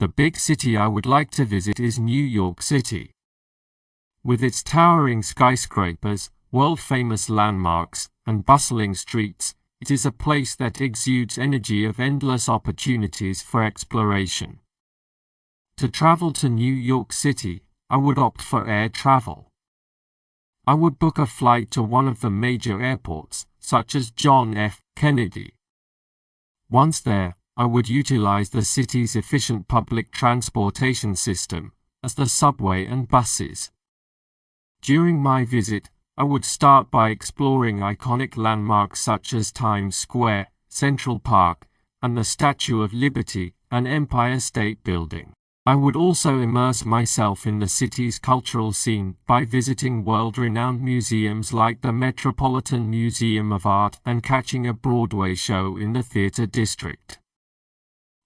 The big city I would like to visit is New York City. With its towering skyscrapers, world-famous landmarks, and bustling streets, it is a place that exudes energy of endless opportunities for exploration. To travel to New York City, I would opt for air travel. I would book a flight to one of the major airports, such as John F. Kennedy. Once there, I would utilize the city's efficient public transportation system, as the subway and buses. During my visit, I would start by exploring iconic landmarks such as Times Square, Central Park, and the Statue of Liberty and Empire State Building. I would also immerse myself in the city's cultural scene by visiting world-renowned museums like the Metropolitan Museum of Art and catching a Broadway show in the theater district.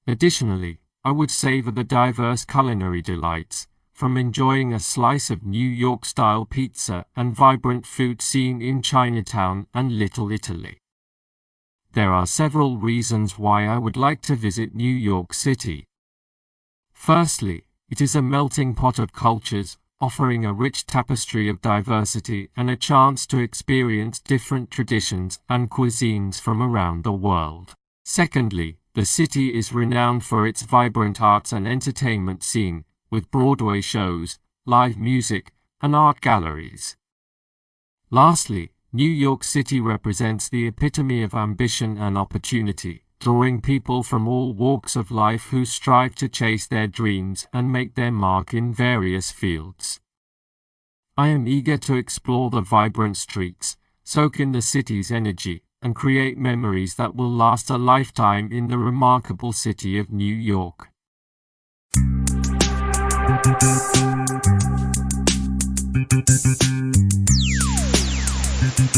Additionally, I would savor the diverse culinary delights, from enjoying a slice of New York-style pizza and vibrant food scene in Chinatown and Little Italy. There are several reasons why I would like to visit New York City. Firstly, it is a melting pot of cultures, offering a rich tapestry of diversity and a chance to experience different traditions and cuisines from around the world. Secondly, the city is renowned for its vibrant arts and entertainment scene, with Broadway shows, live music, and art galleries. Lastly, New York City represents the epitome of ambition and opportunity, drawing people from all walks of life who strive to chase their dreams and make their mark in various fields. I am eager to explore the vibrant streets, soak in the city's energy, and create memories that will last a lifetime in the remarkable city of New York.